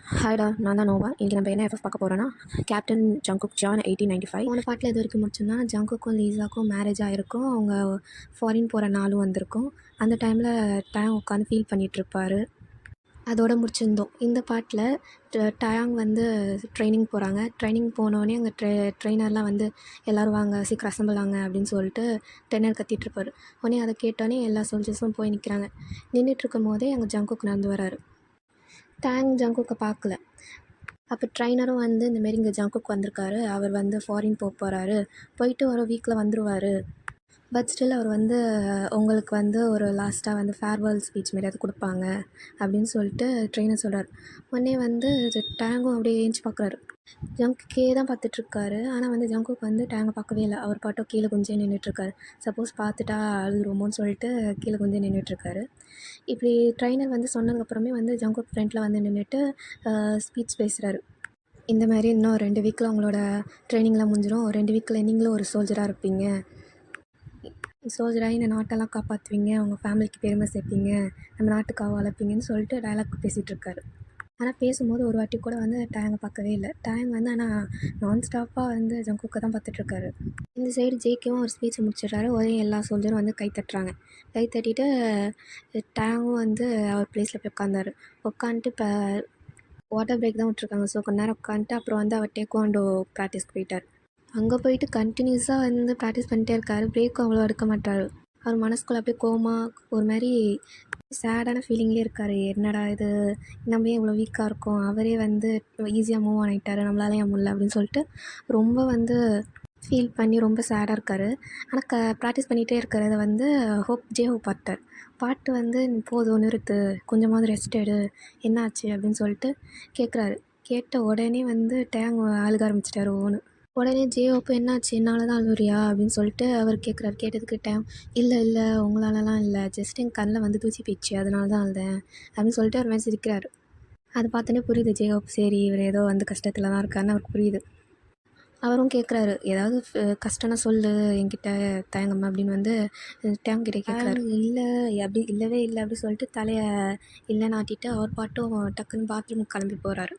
ஹாய்டா, நான் தான் நோவா. இன்றைக்கி நம்ம என்ன எஃப்எஃப் பார்க்க போகிறோன்னா, கேப்டன் ஜங்குக் ஜான் 1895. போன பாட்டில் இது வரைக்கும் முடிச்சோம்னா, ஜங்குக்கும் லீஸாக்கும் மேரேஜ் ஆகிருக்கும். அவங்க ஃபாரின் போகிற நாளும் வந்திருக்கும். அந்த டைமில் டயாங் உட்காந்து ஃபீல் பண்ணிகிட்ருப்பார். அதோடு முடிச்சிருந்தோம். இந்த பாட்டில் டயாங் வந்து ட்ரைனிங் போகிறாங்க. ட்ரைனிங் போனோடனே அங்கே ட்ரெயினர்லாம் வந்து எல்லோரும் வாங்க, சீக்கிரம் அசம்பிள் வாங்க அப்படின்னு சொல்லிட்டு ட்ரெயினர் கத்திகிட்ருப்பார். உடனே அதை கேட்டோன்னே எல்லா சோல்ஜர்ஸும் போய் நிற்கிறாங்க. நின்றுட்டுருக்கும் போதே அங்கே ஜங்குக் நடந்து வராரு. டேங் ஜங்குக்கை பார்க்கல. அப்போ ட்ரைனரும் வந்து இந்தமாரி இங்கே ஜங்குக் வந்திருக்காரு, அவர் வந்து ஃபாரின் போகிறாரு, போயிட்டு ஒரு வீக்கில் வந்துடுவார். பட் ஸ்டில் அவர் வந்து உங்களுக்கு வந்து ஒரு லாஸ்ட்டாக வந்து ஃபேர்வெல் ஸ்பீச் மாரி அது கொடுப்பாங்க அப்படின்னு சொல்லிட்டு ட்ரெயினர் சொல்கிறார். உடனே வந்து டேங்கும் அப்படியே ஏஞ்சி பார்க்குறாரு. ஜங்குக்கே தான் பார்த்துட்ருக்காரு. ஆனால் வந்து ஜங்குக் வந்து டேங்கை பார்க்கவே இல்லை. அவர் பாட்டும் கீழே குஞ்சே நின்றுட்டுருக்காரு. சப்போஸ் பார்த்துட்டா அழுதுருமோன்னு சொல்லிட்டு கீழே குஞ்சே நின்றுட்டுருக்காரு. இப்படி ட்ரைனர் வந்து சொன்னதுக்கப்புறமே வந்து ஜங்குக் ஃப்ரண்ட்டில் வந்து நின்றுட்டு ஸ்பீச் பேசுகிறாரு. இந்த மாதிரி இன்னும் 2 வீக்கில் உங்களோட ட்ரைனிங்லாம் முடிஞ்சிடும். 2 வீக்கில் நீங்களும் ஒரு சோல்ஜராக இருப்பீங்க. சோல்ஜராகி இந்த நாட்டெல்லாம் காப்பாற்றுவீங்க, உங்கள் ஃபேமிலிக்கு பெருமை சேர்ப்பீங்க, நம்ம நாட்டுக்காக வளர்ப்பீங்கன்னு சொல்லிட்டு டயலாக் பேசிகிட்ருக்காரு. ஆனால் பேசும்போது ஒரு வாட்டி கூட வந்து டேங்கை பார்க்கவே இல்லை. டேங் வந்து ஆனால் நான் ஸ்டாப்பாக வந்து ஜங்குக்கை தான் பார்த்துட்ருக்காரு. இந்த சைடு ஜேகேவும் ஒரு ஸ்பீச்சை முடிச்சிடுறாரு. ஒரே எல்லா சோல்ஜரும் வந்து கை தட்டுறாங்க. கை தட்டிட்டு டேங்கும் வந்து அவர் ப்ளேஸில் போய் உட்காந்தாரு. உட்காந்துட்டு இப்போ வாட்டர் பிரேக் தான் விட்ருக்காங்க. ஸோ கொஞ்ச நேரம் உட்காந்துட்டு அப்புறம் வந்து அவர் டேக்வாண்டோ ப்ராக்டிஸ்க்கு போயிட்டார். அங்கே போயிட்டு கண்டினியூஸாக வந்து ப்ராக்டிஸ் பண்ணிட்டே இருக்கார். பிரேக்கும் அவ்வளோ எடுக்க மாட்டார். அவர் மனசுக்குள்ளே அப்படியே கோவமாக ஒரு மாதிரி சேடான ஃபீலிங்லேயே இருக்கார். என்னடா இது, நம்ம ஏன் இவ்வளோ வீக்காக இருக்கோம், அவரே வந்து ஈஸியாக மூவ் ஆன் ஆகிட்டார், நம்மளால ஏன் முடியல அப்படின்னு சொல்லிட்டு ரொம்ப வந்து ஃபீல் பண்ணி ரொம்ப சேடாக இருக்கார். ஆனால் ப்ராக்டிஸ் பண்ணிகிட்டே இருக்கிறத வந்து ஹோப் பாட்டு வந்து போதும் நிறுத்து, கொஞ்சமாவது ரெஸ்ட் எடு, என்னாச்சு அப்படின்னு சொல்லிட்டு கேட்குறாரு. கேட்ட உடனே வந்து டேங் அழுக ஆரம்பிச்சிட்டாரு ஓன்னு. உடனே ஜேஹோப் என்னாச்சு, என்னால் தான் அழுவுறியா அப்படின்னு சொல்லிட்டு அவர் கேட்குறாரு. கேட்டதுக்கு டேங் இல்லை உங்களாலலாம் இல்லை, ஜஸ்ட் என் கண்ணில் வந்து தூசி போயிடுச்சு, அதனால தான் அழுதேன் அப்படின்னு சொல்லிட்டு அவர் மாதிரி சிரிக்கிறாரு. அதை பார்த்தோன்னே புரியுது ஜேஹோப் சரி இவர் ஏதோ வந்து கஷ்டத்தில் தான் இருக்காருன்னு அவருக்கு புரியுது. அவரும் கேட்குறாரு, ஏதாவது கஷ்டம்னா சொல்லு என்கிட்ட தயங்காம அப்படின்னு வந்து டேங் கிட்டே கேட்குறாரு. இல்லை அப்படி இல்லவே இல்லை அப்படி சொல்லிட்டு தலையை இல்லைன்னு ஆட்டிட்டு அவர் பாட்டும் டக்குன்னு பாத்ரூமுக்கு கிளம்பி போகிறாரு.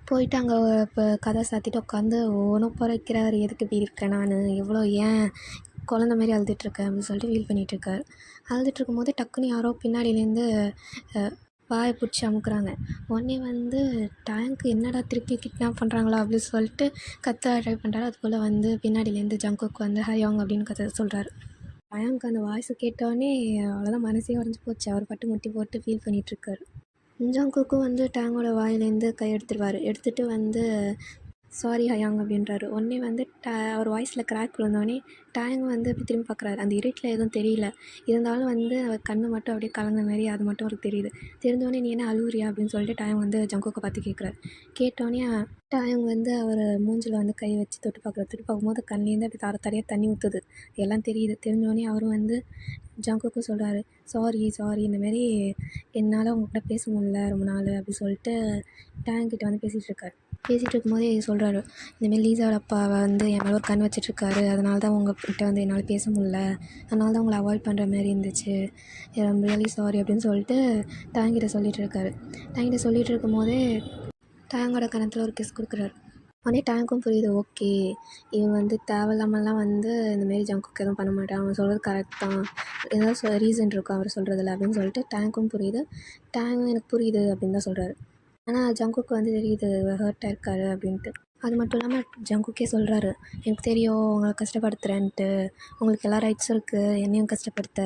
போயிட்டு அங்கே இப்போ கதை சாத்திட்டு உட்காந்து ஒவ்வொன்றும் புரைக்கிறாரு. எதுக்கு இப்படி இருக்கேன் நான், எவ்வளோ ஏன் குழந்த மாதிரி அழுதுட்ருக்கேன் அப்படின்னு சொல்லிட்டு ஃபீல் பண்ணிகிட்ருக்காரு. அழுதுட்ருக்கும் போது டக்குன்னு யாரோ பின்னாடியிலேருந்து வாயை பிடிச்சி அமுக்குறாங்க. உடனே வந்து டேங்க்கு என்னடா திருப்பி கிட்னாப் பண்ணுறாங்களா அப்படின்னு சொல்லிட்டு கத்த ட்ரை பண்ணுறாரு. அதுக்குள்ளே வந்து பின்னாடியிலேருந்து ஜங்குக்கு வந்து ஹயாங் அப்படின்னு கதை சொல்கிறாரு. ஹயாங்க்கு அந்த வாய்ஸை கேட்டோடனே அவ்வளோதான், மனசே உடஞ்சி போச்சு. அவர் பட்டு முட்டி போட்டு ஃபீல் பண்ணிகிட்ருக்காரு. ஜங்குக்கும் வந்து டேங்கோட வாயிலேருந்து கை எடுத்துகிட்டு வந்து சாரி ஹயாங் அப்படின்றாரு. உடனே வந்து அவர் வாய்ஸில் கிராக் விழுந்தோடனே டேங் வந்து அப்படி திரும்பி பார்க்குறாரு. அந்த இருட்டில் எதுவும் தெரியல, இருந்தாலும் வந்து அவர் கண்ணு மட்டும் அப்படியே கலந்த மாதிரி அது மட்டும் அவருக்கு தெரியுது. தெரிஞ்சோடனே நீ என்ன அழுவுறியா அப்படின்னு சொல்லிட்டு டேங் வந்து ஜங்குக்கை பார்த்து கேட்குறாரு. கேட்டோடனே டேங் வந்து அவர் மூஞ்சில் வந்து கை வச்சு தொட்டு பார்க்கும்போது கண்லேருந்து அப்படி தரையாக தண்ணி ஊற்றுது. எல்லாம் தெரியுது. தெரிஞ்சோடனே அவரும் வந்து ஜங்குக்கும் சொல்கிறாரு, சாரி இந்தமாரி என்னால் அவங்க கூட பேச முடியல ரொம்ப நாள் அப்படி சொல்லிட்டு டேங் கிட்ட வந்து பேசிகிட்ருக்காரு. பேசிகிட்டு இருக்கும்போதே சொல்கிறாரு, இந்தமாரி லீஸாவோட அப்பா வந்து என் மேலே ஒரு கண் வச்சிட்ருக்காரு, அதனால தான் உங்கள்கிட்ட வந்து என்னால் பேச முடியல, அதனால தான் உங்களை அவாய்ட் பண்ணுற மாதிரி இருந்துச்சு, ஐம் ரியலி சாரி அப்படின்னு சொல்லிட்டு டேங்கிட்ட சொல்லிகிட்ருக்காரு. டேங்கிட்ட சொல்லிகிட்டு இருக்கும்போதே டேங்கோட கணத்தில் ஒரு கிஸ் கொடுக்குறாரு. உடனே டேங்க்கும் புரியுது, ஓகே இவன் வந்து தேவையில்லாமலாம் வந்து இந்தமாரி ஜங்குக்கு எதுவும் பண்ண மாட்டான், அவன் சொல்கிறது கரெக்ட் தான், ஏதாவது ரீசன் இருக்கும் அவர் சொல்கிறதில்ல அப்படின்னு சொல்லிட்டு டேங்க்கும் புரியுது. டேங்கும் எனக்கு புரியுது அப்படின்னு தான் சொல்கிறாரு. ஆனால் ஜங்குக்கு வந்து தெரியுது ஹர்ட் ஆயிருக்காரு அப்படின்ட்டு. அது மட்டும் இல்லாமல் ஜங்குக்கே சொல்கிறாரு, எனக்கு தெரியும் உங்களை கஷ்டப்படுத்துகிறேன்ட்டு, உங்களுக்கு எல்லா ரைட்ஸும் இருக்குது என்னையும் கஷ்டப்படுத்த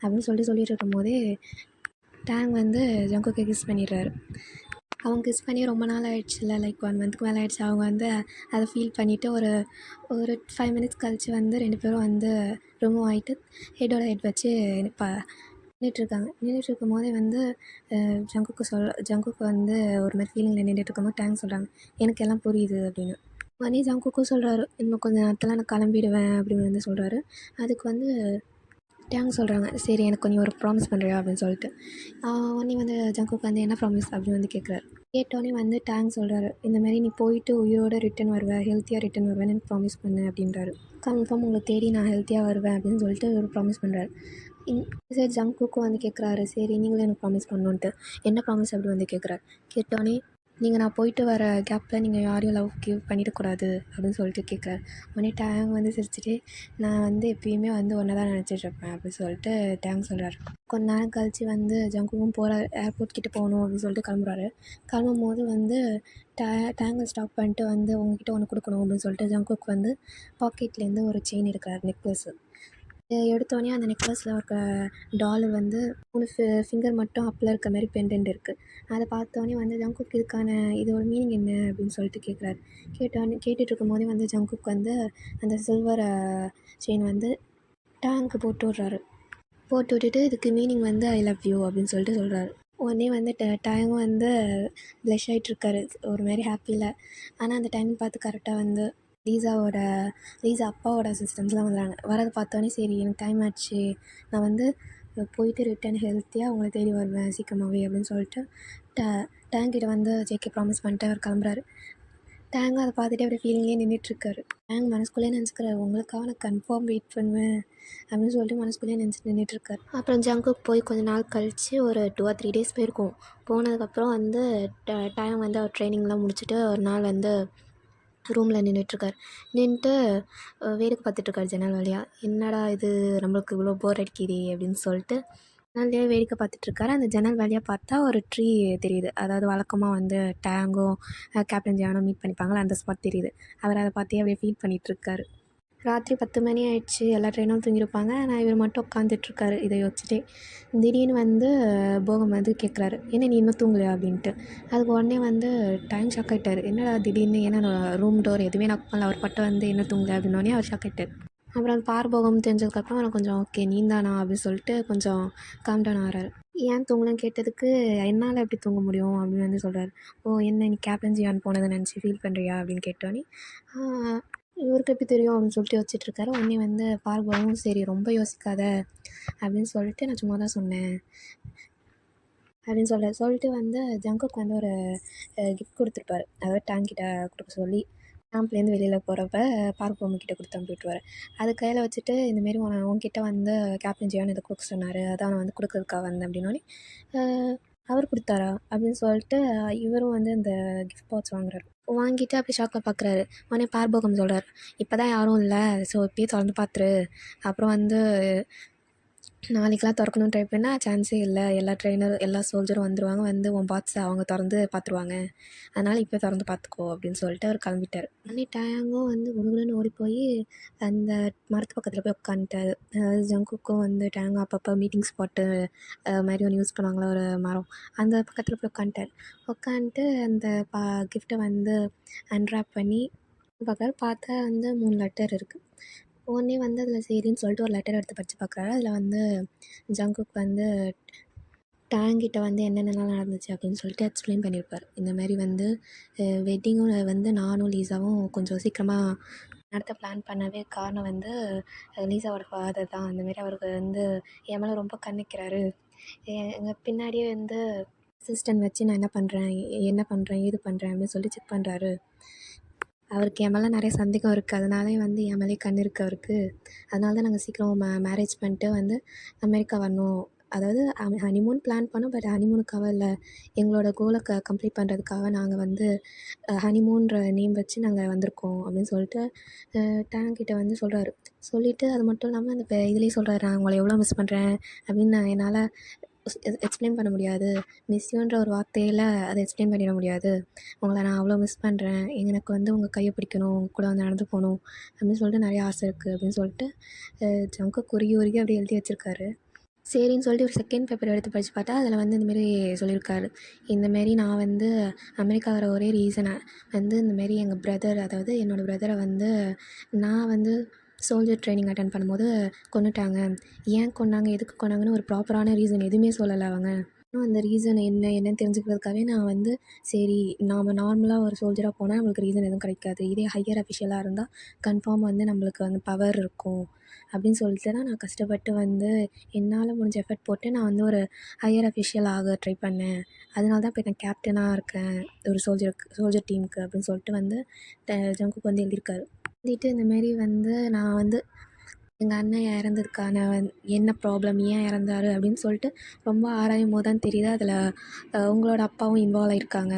அப்படின்னு சொல்லிட்டு இருக்கும் போதே டேங் வந்து ஜங்குக்கை கிஸ் பண்ணிடுறாரு. அவங்க கிஸ் பண்ணி ரொம்ப நாள் ஆகிடுச்சுல, லைக் 1 மந்த்துக்கு மேலே ஆகிடுச்சு. அவங்க வந்து அதை ஃபீல் பண்ணிவிட்டு ஒரு 5 மினிட்ஸ் கழித்து வந்து 2 பேரும் வந்து ரிமூவ் ஆகிட்டு ஹெட்டோட ஹெட் வச்சு நின்றுட்டுருக்கும் போதே வந்து ஜங்குக்கு வந்து ஒரு மாதிரி ஃபீலிங்கில் நின்றுட்டுருக்கும்போது டேங் சொல்கிறாங்க, எனக்கு எல்லாம் புரியுது அப்படின்னு. உடனே ஜங்குக்கும் சொல்கிறாரு, இன்னும் கொஞ்சம் நேரத்தில் நான் கிளம்பிடுவேன் அப்படின்னு வந்து சொல்கிறாரு. அதுக்கு வந்து டேங் சொல்கிறாங்க, சரி எனக்கு நீ ஒரு ப்ராமிஸ் பண்ணுறியா அப்படின்னு சொல்லிட்டு. உடனே வந்து ஜங்குக்கு வந்து என்ன ப்ராமிஸ் அப்படின்னு வந்து கேட்குறாரு. கேட்டோடனே வந்து டேங் சொல்கிறாரு, இந்தமாரி நீ போயிட்டு உயிரோடு ரிட்டன் வருவேன், ஹெல்த்தியாக ரிட்டன் வருவேன்னு எனக்கு ப்ராமிஸ் பண்ணு அப்படின்றாரு. கன்ஃபார்ம் உங்களை தேடி நான் ஹெல்த்தியாக வருவேன் அப்படின்னு சொல்லிட்டு ஒரு ப்ராமிஸ் பண்ணுறாரு. சரி ஜங்குக்கும் வந்து கேட்குறாரு, சரி நீங்களும் எனக்கு ப்ராமிஸ் பண்ணணுன்ட்டு. என்ன ப்ராமிஸ் அப்படி வந்து கேட்குறாரு. கேட்டோடனே நீங்கள் நான் போயிட்டு வர கேப்பில் நீங்கள் யாரையும் லவ் கிவ் பண்ணிடக்கூடாது அப்படின்னு சொல்லிட்டு கேட்குறாரு. உடனே டேங் வந்து சிரிச்சுட்டு நான் வந்து எப்பயுமே வந்து ஒன்றை தான் நினச்சிட்ருப்பேன் அப்படின்னு சொல்லிட்டு டேங் சொல்கிறாரு. கொஞ்ச நேரம் கழித்து வந்து ஜங்குக்கும் போகிற ஏர்போர்ட் கிட்டே போகணும் அப்படின்னு சொல்லிட்டு கிளம்புறாரு. கிளம்பும்போது வந்து டேங்கை ஸ்டாப் பண்ணிட்டு வந்து உங்ககிட்ட ஒன்று கொடுக்கணும் அப்படின்னு சொல்லிட்டு ஜங்குக்கு வந்து பாக்கெட்லேருந்து ஒரு செயின் எடுக்கிறாரு, நெக்லஸ்ஸு. எடுத்தோடனே அந்த நெக்லஸில் இருக்க டாலர் வந்து 3 ஃபிங்கர் மட்டும் அப்பில் இருக்க மாதிரி பெண்டன்ட் இருக்குது. அதை பார்த்தோன்னே வந்து ஜங்குக் இதுக்கான இதோட மீனிங் என்ன அப்படின்னு சொல்லிட்டு கேட்குறாரு. கேட்டுட்டு இருக்கும்போதே வந்து ஜங்குக் வந்து அந்த சில்வர் செயின் வந்து டேங்க்கு போட்டு விட்றாரு. போட்டு விட்டுட்டு இதுக்கு மீனிங் வந்து ஐ லவ் யூ அப்படின்னு சொல்லிட்டு சொல்கிறாரு. உடனே வந்து டேங்கும் வந்து ப்ளஷ் ஆகிட்ருக்காரு, ஒரு மாதிரி ஹாப்பியில். ஆனால் அந்த டைம் பார்த்து கரெக்டாக வந்து லீசா அப்பாவோட அசிஸ்டன்ட்ஸ்லாம் வந்துடுறாங்க. வரதை பார்த்தோன்னே சரி எனக்கு டைம் ஆச்சு, நான் வந்து போயிட்டு ரிட்டன் ஹெல்த்தியாக உங்களை தேடி வருவேன் சீக்கிரமாகவே அப்படின்னு சொல்லிட்டு டேங்கிட்ட வந்து ஜேகே ப்ராமிஸ் பண்ணிட்டு அவர் கிளம்புறாரு. டேங்கும் அதை பார்த்துட்டு அப்படியே ஃபீலிங்லேயே நின்றுட்டுருக்காரு. டேங் மனசுக்குள்ளேயே நினச்சிக்கிறாரு, உங்களுக்காக நான் கன்ஃபார்ம் வெயிட் பண்ணுவேன் அப்படின்னு சொல்லிட்டு மனசுக்குள்ளேயே நினச்சிட்டு நின்றுட்டுருக்காரு. அப்புறம் ஜங்குக்கு போய் கொஞ்ச நாள் கழித்து ஒரு 2 or 3 days போயிருக்கும். போனதுக்கப்புறம் வந்து டேங் வந்து அவர் ட்ரைனிங்லாம் முடிச்சுட்டு ஒரு நாள் வந்து ரூமில் நின்றுட்டுருக்கார். நின்றுட்டு வேடிக்கை பார்த்துட்ருக்காரு ஜன்னல் வழியாக. என்னடா இது நம்மளுக்கு இவ்வளோ போர் அடிக்குதே அப்படின்னு சொல்லிட்டு ஜன்னல்லையே வேடிக்கை பார்த்துட்ருக்காரு. அந்த ஜன்னல் வழியாக பார்த்தா ஒரு ட்ரீ தெரியுது. அதாவது வழக்கமாக வந்து டேங்கும் கேப்டன் ஜானும் மீட் பண்ணிப்பாங்களா, அந்த ஸ்பாட் தெரியுது. அவர் அதை பார்த்தே அப்படியே ஃபீல் பண்ணிகிட்ருக்காரு. ராத்திரி 10 மணி ஆயிடுச்சு, எல்லா ட்ரெயினும் தூங்கியிருப்பாங்க. ஆனால் இவர் மட்டும் உட்காந்துட்ருக்காரு இதை யோசிச்சுட்டே. திடீர்னு வந்து போகம் வந்து கேட்குறாரு, என்ன நீ இன்னும் தூங்கலையா அப்படின்ட்டு. அதுக்கு உடனே வந்து டைம் ஷாக் ஆகிட்டார். என்னடா திடீர்னு, ஏன்னா ரூம் டோர் எதுவுமே நாக் பண்ணல, அவர் பட்டு வந்து என்ன தூங்கலை அப்படின்னோடனே அவர் ஷாக் ஆகிட்டார். அப்புறம் அது பார்போகம் தெரிஞ்சதுக்கப்புறம் அவர் கொஞ்சம் ஓகே நீந்தானா அப்படின்னு சொல்லிட்டு கொஞ்சம் காம் டவுன் ஆகிறாரு. ஏன் தூங்கலன்னு கேட்டதுக்கு என்னால் எப்படி தூங்க முடியும் அப்படின்னு வந்து சொல்கிறாரு. ஓ என்ன நீ கேப்டன் ஜியான் போனதை நினச்சி ஃபீல் பண்ணுறியா அப்படின்னு கேட்டோன்னே இவருக்கு எப்படி தெரியும் அப்படின்னு சொல்லிட்டு யோசிச்சுட்ருக்காரு. உடனே வந்து பார்போவும் சரி ரொம்ப யோசிக்காத அப்படின்னு சொல்லிட்டு நான் சும்மா தான் சொன்னேன் அப்படின்னு சொல்லிட்டு வந்து ஜங்குக்கு வந்து ஒரு கிஃப்ட் கொடுத்துருப்பாரு. அதாவது டேங்கிட்ட கொடுக்க சொல்லி கேம்ப்லேருந்து வெளியில் போகிறப்ப பார்போம் கிட்ட கொடுத்து அனுப்பிவிட்ருவார். அது கையில் வச்சுட்டு இந்தமாரி உன்கிட்ட வந்து கேப்டன் ஜியான் இதை கொடுக்க சொன்னார், அதான் நான் வந்து கொடுக்கறதுக்காக வந்தேன் அப்படின்னோடனே அவர் கொடுத்தாரா அப்படின்னு சொல்லிட்டு இவரும் வந்து இந்த கிஃப்ட் பாக்ஸ் வாங்குறாரு. வாங்கிட்டு அப்படி ஷாக்கில் பார்க்குறாரு. உடனே பார்போகம் சொல்கிறார், இப்போ தான் யாரும் இல்லை, ஸோ இப்போயே திறந்து பார்த்துரு, அப்புறம் வந்து நாளைக்கெலாம் திறக்கணும்னு ட்ரை பண்ணால் சான்ஸே இல்லை, எல்லா சோல்ஜரும் வந்துடுவாங்க, வந்து உன் பாக்ஸை அவங்க திறந்து பார்த்துருவாங்க, அதனால் இப்போ திறந்து பார்த்துக்கோ அப்படின்னு சொல்லிட்டு அவர் கிளம்பிட்டார். உடனே டேங்கும் வந்து குடுகுடுன்னு ஓடி போய் அந்த மரத்து பக்கத்தில் போய் உட்காந்துட்டாரு. அதாவது ஜங்குக்கும் வந்து டேங்கும் அப்பப்போ மீட்டிங் ஸ்பாட்டு மாதிரி ஒன்று யூஸ் பண்ணுவாங்களா ஒரு மரம், அந்த பக்கத்தில் போய் உட்காந்துட்டு அந்த கிஃப்ட்டை வந்து அன்ராப் பண்ணி பார்த்தா வந்து 3 லெட்டர் இருக்குது. உடனே வந்து அதில் சரின்னு சொல்லிட்டு ஒரு லெட்டர் எடுத்து படித்து பார்க்குறாரு. அதில் வந்து ஜங்குக் வந்து டேங்கிட்ட வந்து என்னென்னலாம் நடந்துச்சு அப்படின்னு சொல்லிட்டு எக்ஸ்பிளைன் பண்ணியிருப்பார். இந்த மாதிரி வந்து வெட்டிங்கும் வந்து நானும் லீசாவும் கொஞ்சம் சீக்கிரமாக நடத்த பிளான் பண்ணவே காரணம் வந்து லீசாவோட ஃபாதர் தான். அந்தமாரி அவருக்கு வந்து என் மேலே ரொம்ப கண்ணிக்கிறாரு. எங்கள் பின்னாடியே வந்து அசிஸ்டன்ட் வச்சு நான் என்ன பண்ணுறேன் ஏது பண்ணுறேன் அப்படின்னு சொல்லி செக் பண்ணுறாரு. அவருக்கு என் மேலே நிறைய சந்தேகம் இருக்குது, அதனாலே வந்து என் மேலே கண் இருக்குது அவருக்கு. அதனால தான் நாங்கள் சீக்கிரம் மேரேஜ் பண்ணிட்டு வந்து அமெரிக்கா வரணும், அதாவது ஹனிமூன் பிளான் பண்ணோம், பட் ஹனிமூனுக்காக இல்லை, எங்களோட கோலை கம்ப்ளீட் பண்ணுறதுக்காக நாங்கள் வந்து ஹனிமூன்ற நேம் வச்சு நாங்கள் வந்திருக்கோம் அப்படின்னு சொல்லிட்டு டேங்கிட்ட வந்து சொல்கிறாரு. சொல்லிவிட்டு அது மட்டும் இல்லாமல் அந்த இதுலேயே சொல்கிறாரு, நான் உங்களை எவ்வளோ மிஸ் பண்ணுறேன் அப்படின்னு நான் என்னால் எக்ஸ்பிளைன் பண்ண முடியாது, மிஸ்யூன்ற ஒரு வார்த்தையில் அதை எக்ஸ்பிளைன் பண்ணிட முடியாது, உங்களை நான் அவ்வளோ மிஸ் பண்ணுறேன், எனக்கு வந்து உங்கள் கையை பிடிக்கணும், உங்கள் கூட வந்து நடந்து போகணும் அப்படின்னு சொல்லிட்டு நிறைய ஆசை இருக்குது அப்படின்னு சொல்லிட்டு ஜங்குக் உருகி அப்படியே எழுதி வச்சுருக்காரு. சரின்னு சொல்லிட்டு ஒரு செகண்ட் பேப்பர் எடுத்து படித்து பார்த்தா அதில் வந்து இந்தமாரி சொல்லியிருக்காரு. இந்தமாரி நான் வந்து அமெரிக்கா வர ஒரே ரீசனை வந்து இந்தமாரி எங்கள் பிரதர், அதாவது என்னோடய பிரதரை வந்து நான் வந்து சோல்ஜர் ட்ரைனிங் அட்டன் பண்ணும்போது கொன்னுட்டாங்க. ஏன் கொன்னாங்க, எதுக்கு கொன்னாங்கன்னு ஒரு ப்ராப்பரான ரீசன் எதுவுமே சொல்லலை அவங்க. இன்னும் அந்த ரீசன் என்னன்னு தெரிஞ்சுக்கிறதுக்காகவே நான் வந்து சரி நாம் நார்மலாக ஒரு சோல்ஜராக போனால் நம்மளுக்கு ரீசன் எதுவும் கிடைக்காது, இதே ஹையர் அஃபிஷியலாக இருந்தால் கன்ஃபார்ம் வந்து நம்மளுக்கு வந்து பவர் இருக்கும் அப்படின்னு சொல்லிட்டு தான் நான் கஷ்டப்பட்டு வந்து என்னால் முடிஞ்ச எஃபர்ட் போட்டு நான் வந்து ஒரு ஹையர் அஃபிஷியல் ஆக ட்ரை பண்ணேன். அதனால தான் இப்போ நான் கேப்டனாக இருக்கேன் ஒரு சோல்ஜர் டீமுக்கு அப்படின்னு சொல்லிட்டு வந்து ஜங்குக் வந்து எழுதியிருக்காரு. எழுதிட்டு இந்தமாரி வந்து நான் வந்து எங்கள் அண்ணன் இறந்ததுக்கான என்ன ப்ராப்ளம், ஏன் இறந்தாரு அப்படின்னு சொல்லிட்டு ரொம்ப ஆராயும் போது தான் தெரியுது அதில் உங்களோட அப்பாவும் இன்வால்வ் ஆகியிருக்காங்க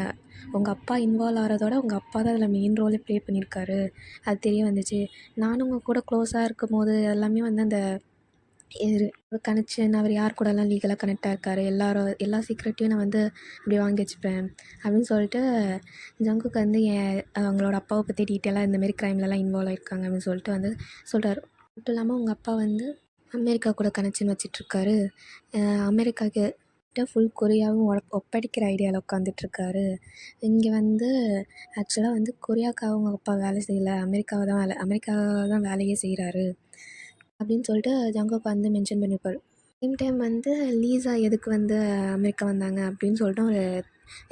உங்கள் அப்பா இன்வால்வ் ஆகிறதோட உங்கள் அப்பா தான் அதில் மெயின் ரோலே ப்ளே பண்ணியிருக்காரு. அது தெரிய வந்துச்சு. நானும் உங்கள் கூட க்ளோஸாக இருக்கும்போது எல்லாமே வந்து அந்த இவரு கனெக்ஷன் அவர் யார் கூடலாம் லீகலாக கனெக்டாக இருக்கார், எல்லா சீக்ரெட்டையும் நான் வந்து அப்படி வாங்கி வச்சுப்பேன் அப்படின்னு சொல்லிட்டு ஜங்குக்கு வந்து அவங்களோட அப்பாவை பற்றி டீட்டெயிலாக இந்தமாரி க்ரைம்லலாம் இன்வால்வ் ஆகிருக்காங்க அப்படின்னு சொல்லிட்டு வந்து சொல்கிறாரு. மட்டும் இல்லாமல் உங்கள் அப்பா வந்து அமெரிக்கா கூட கனெக்ஷன் வச்சிட்ருக்காரு. அமெரிக்காவுக்கு ஃபுல் கொரியாவும் ஒப்படைக்கிற ஐடியாவில் உட்காந்துட்ருக்காரு. இங்கே வந்து ஆக்சுவலாக வந்து கொரியாவுக்கு அவங்க அப்பா வேலை செய்யலை, அமெரிக்காவை தான் வேலையே செய்கிறாரு அப்படின்னு சொல்லிட்டு ஜங்குக் வந்து மென்ஷன் பண்ணியிருப்பார். சேம் டைம் வந்து லீசா எதுக்கு வந்து அமெரிக்கா வந்தாங்க அப்படின்னு சொல்லிட்டு ஒரு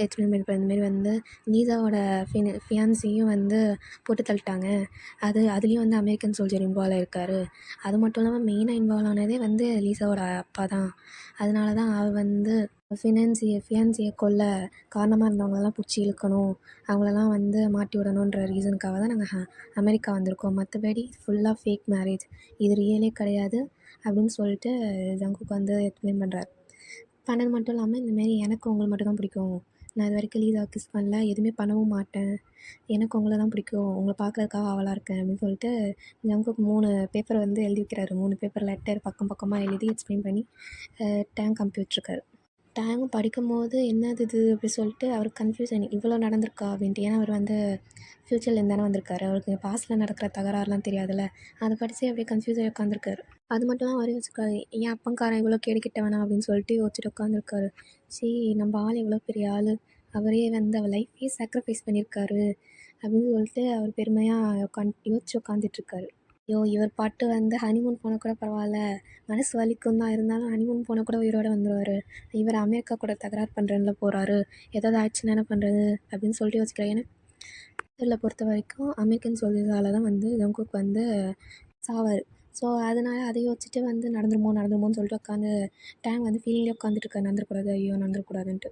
எக்ஸ்பிளைன் பண்ணியிருப்பார். இந்தமாரி வந்து லீசாவோட ஃபியான்சியும் வந்து போட்டு தள்ளிட்டாங்க. அதுலேயும் வந்து அமெரிக்கன் சோல்ஜர் இன்வால்வ் ஆகிருக்காரு. அது மட்டும் இல்லாமல் மெயினாக இன்வால்வ் ஆனதே வந்து லீசாவோட அப்பா தான். அதனால தான் அவர் வந்து ஃபியான்சியை கொல்ல காரணமாக இருந்தவங்களெல்லாம் பிடிச்சி இழுக்கணும், அவங்களெல்லாம் வந்து மாட்டி விடணுன்ற ரீசனுக்காக தான் நாங்கள் அமெரிக்கா வந்திருக்கோம். மற்றபடி ஃபுல்லாக ஃபேக் மேரேஜ், இது ரியலே கிடையாது அப்படின்னு சொல்லிட்டு ஜங்குக் வந்து எக்ஸ்பிளைன் பண்ணுறாரு. பண்ணது மட்டும் இல்லாமல் இந்தமாரி எனக்கு உங்களை மட்டும் தான் பிடிக்கும், நான் இது வரைக்கும் லீசாவை கிஸ் பண்ணல, எதுவுமே பண்ணவும் மாட்டேன், எனக்கு உங்களை தான் பிடிக்கும், உங்களை பார்க்குறதுக்காக ஆவலாக இருக்கேன் அப்படின்னு சொல்லிட்டு ஜங்குக் 3 பேப்பரை வந்து எழுதி வைக்கிறாரு. 3 பேப்பர் லெட்டர் பக்கம் பக்கமாக எழுதி எக்ஸ்பிளைன் பண்ணி டேங்க் அனுப்பி விட்ருக்காரு. டேங்கும் படிக்கும்போது என்னது இது அப்படி சொல்லிட்டு அவருக்கு கன்ஃபியூஷன், இவ்வளோ நடந்திருக்கா அப்படின்ட்டு. ஏன்னா அவர் வந்து ஃப்யூச்சர்லேருந்து தானே வந்திருக்காரு, அவருக்கு பாஸ்ட்டில் நடக்கிற தகராறுலாம் தெரியாதுல்ல. அதை படித்து அப்படியே கன்ஃபியூஸ் ஆகி உட்காந்துருக்காரு. அது மட்டும் தான் அவர் யோசிச்சிருக்காரு, என் அப்பங்காரன் இவ்வளோ கேடு கிட்டவனா அப்படின்னு சொல்லிட்டு யோசிச்சுட்டு உட்காந்துருக்காரு. சரி, நம்ம ஆள் எவ்வளோ பெரிய ஆள், அவரே வந்து அவர் லைஃப்பையே சாக்ரிஃபைஸ் பண்ணியிருக்காரு அப்படின்னு சொல்லிட்டு அவர் பெருமையாக யோசிச்சு உட்காந்துட்ருக்காரு. ஐயோ, இவர் பாட்டு வந்து ஹனிமூன் போனால் கூட பரவாயில்ல, மனசு வலிக்கும் தான், இருந்தாலும் ஹனிமூன் போனால் கூட உயிரோடு வந்துடுவார், இவர் அமெரிக்கா கூட தகராறு பண்ணுறேன்ல போகிறாரு, ஏதாவது ஆயிடுச்சுன்னா என்ன பண்ணுறது அப்படின்னு சொல்லிட்டு யோசிக்கிறேன். ஏன்னா இதில் பொறுத்த வரைக்கும் அமெரிக்கன் சோல்ஜர்ஸால் தான் வந்து ஜங்குக் வந்து சாவார். ஸோ அதனால் அதை யோசிச்சுட்டு வந்து நடந்துருமோன்னு சொல்லிட்டு உட்காந்து டேங் வந்து ஃபீலிங்லேயே உட்காந்துட்டு இருக்காரு, நடந்துடக்கூடாது, ஐயோ நடந்துடக்கூடாதுன்ட்டு.